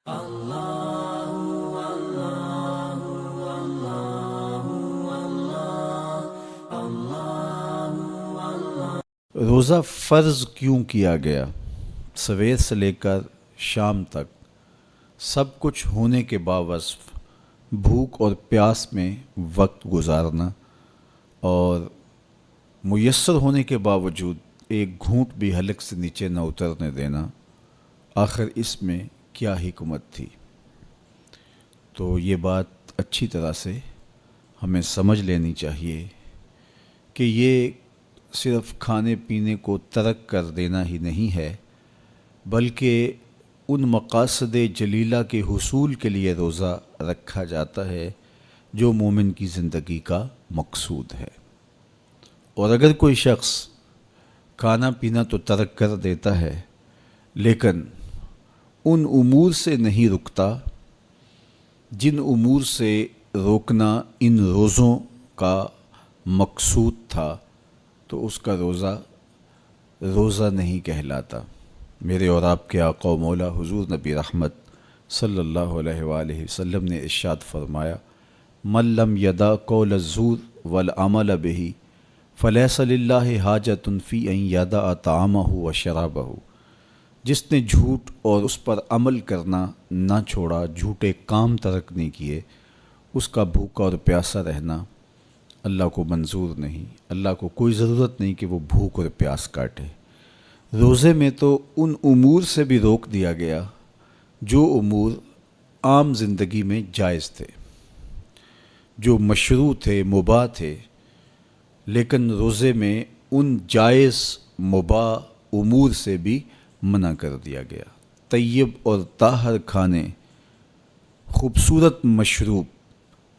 روزہ فرض کیوں کیا گیا؟ سویر سے لے کر شام تک سب کچھ ہونے کے باوصف بھوک اور پیاس میں وقت گزارنا اور میسر ہونے کے باوجود ایک گھونٹ بھی حلق سے نیچے نہ اترنے دینا، آخر اس میں کیا حکمت تھی؟ تو یہ بات اچھی طرح سے ہمیں سمجھ لینی چاہیے کہ یہ صرف کھانے پینے کو ترک کر دینا ہی نہیں ہے، بلکہ ان مقاصد جلیلہ کے حصول کے لیے روزہ رکھا جاتا ہے جو مومن کی زندگی کا مقصود ہے۔ اور اگر کوئی شخص کھانا پینا تو ترک کر دیتا ہے لیکن ان امور سے نہیں رکتا جن امور سے روکنا ان روزوں کا مقصود تھا، تو اس کا روزہ نہیں کہلاتا۔ میرے اور آپ کے آقا و مولا حضور نبی رحمت صلی اللہ علیہ وآلہ وسلم نے ارشاد فرمایا، من لم یدع قول الزور والعمل بہ فلیس للہ حاجۃ فی ان یدع طعامہ و شرابہ۔ جس نے جھوٹ اور اس پر عمل کرنا نہ چھوڑا، جھوٹے کام ترک نہیں کیے، اس کا بھوکا اور پیاسا رہنا اللہ کو منظور نہیں۔ اللہ کو کوئی ضرورت نہیں کہ وہ بھوک اور پیاس کاٹے۔ روزے میں تو ان امور سے بھی روک دیا گیا جو امور عام زندگی میں جائز تھے، جو مشروع تھے، مباح تھے، لیکن روزے میں ان جائز مباح امور سے بھی منع کر دیا گیا۔ طیب اور طاہر کھانے، خوبصورت مشروب،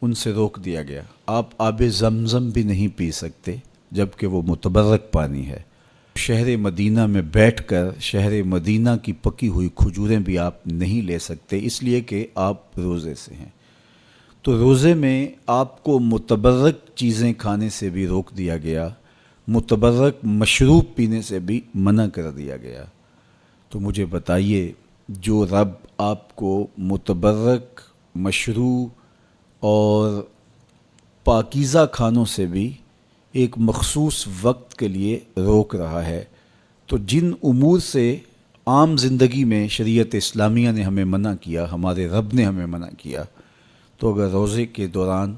ان سے روک دیا گیا۔ آپ آب زمزم بھی نہیں پی سکتے جبکہ وہ متبرک پانی ہے۔ شہر مدینہ میں بیٹھ کر شہر مدینہ کی پکی ہوئی کھجوریں بھی آپ نہیں لے سکتے، اس لیے کہ آپ روزے سے ہیں۔ تو روزے میں آپ کو متبرک چیزیں کھانے سے بھی روک دیا گیا، متبرک مشروب پینے سے بھی منع کر دیا گیا۔ تو مجھے بتائیے، جو رب آپ کو متبرک مشروب اور پاکیزہ کھانوں سے بھی ایک مخصوص وقت کے لیے روک رہا ہے، تو جن امور سے عام زندگی میں شریعت اسلامیہ نے ہمیں منع کیا، ہمارے رب نے ہمیں منع کیا، تو اگر روزے کے دوران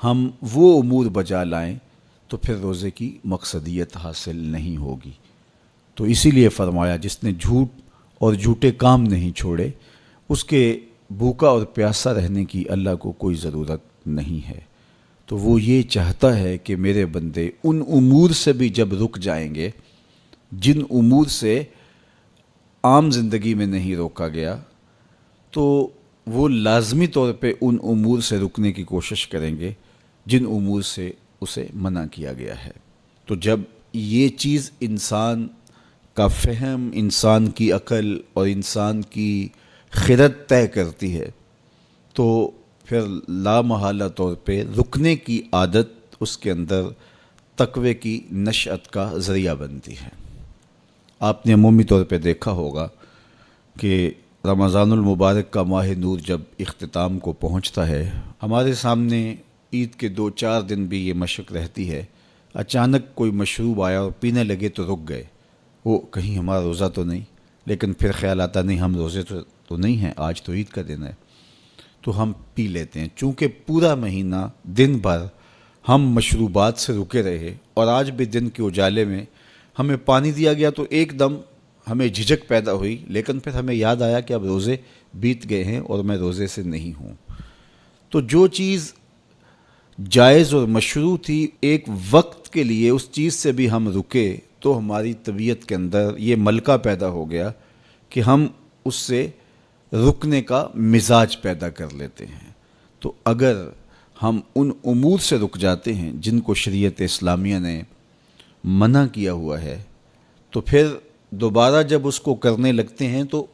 ہم وہ امور بجا لائیں تو پھر روزے کی مقصدیت حاصل نہیں ہوگی۔ تو اسی لیے فرمایا، جس نے جھوٹ اور جھوٹے کام نہیں چھوڑے، اس کے بھوکا اور پیاسا رہنے کی اللہ کو کوئی ضرورت نہیں ہے۔ تو وہ یہ چاہتا ہے کہ میرے بندے ان امور سے بھی جب رک جائیں گے جن امور سے عام زندگی میں نہیں روکا گیا، تو وہ لازمی طور پہ ان امور سے رکنے کی کوشش کریں گے جن امور سے اسے منع کیا گیا ہے۔ تو جب یہ چیز انسان کا فہم، انسان کی عقل اور انسان کی خرد طے کرتی ہے، تو پھر لا محالہ طور پہ رکنے کی عادت اس کے اندر تقوی کی نشأت کا ذریعہ بنتی ہے۔ آپ نے عمومی طور پہ دیکھا ہوگا کہ رمضان المبارک کا ماہ نور جب اختتام کو پہنچتا ہے، ہمارے سامنے عید کے 2-4 دن بھی یہ مشق رہتی ہے، اچانک کوئی مشروب آیا اور پینے لگے تو رک گئے، وہ کہیں ہمارا روزہ تو نہیں، لیکن پھر خیال آتا نہیں ہم روزے تو نہیں ہیں، آج تو عید کا دن ہے، تو ہم پی لیتے ہیں۔ چونکہ پورا مہینہ دن بھر ہم مشروبات سے رکے رہے اور آج بھی دن کے اجالے میں ہمیں پانی دیا گیا تو ایک دم ہمیں جھجک پیدا ہوئی، لیکن پھر ہمیں یاد آیا کہ اب روزے بیت گئے ہیں اور میں روزے سے نہیں ہوں۔ تو جو چیز جائز اور مشروع تھی، ایک وقت کے لیے اس چیز سے بھی ہم رکے تو ہماری طبیعت کے اندر یہ ملکہ پیدا ہو گیا کہ ہم اس سے رکنے کا مزاج پیدا کر لیتے ہیں۔ تو اگر ہم ان امور سے رک جاتے ہیں جن کو شریعت اسلامیہ نے منع کیا ہوا ہے، تو پھر دوبارہ جب اس کو کرنے لگتے ہیں تو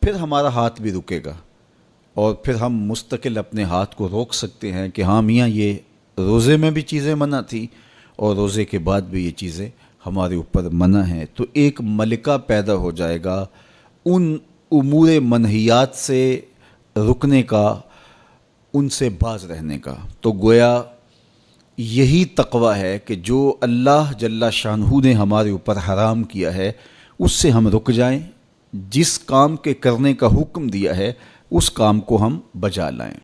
پھر ہمارا ہاتھ بھی رکے گا، اور پھر ہم مستقل اپنے ہاتھ کو روک سکتے ہیں کہ ہاں میاں، یہ روزے میں بھی چیزیں منع تھیں اور روزے کے بعد بھی یہ چیزیں ہمارے اوپر منع ہیں۔ تو ایک ملکہ پیدا ہو جائے گا ان امور منہیات سے رکنے کا، ان سے باز رہنے کا۔ تو گویا یہی تقوی ہے کہ جو اللہ جل شانہ نے ہمارے اوپر حرام کیا ہے اس سے ہم رک جائیں، جس کام کے کرنے کا حکم دیا ہے اس کام کو ہم بجا لائیں۔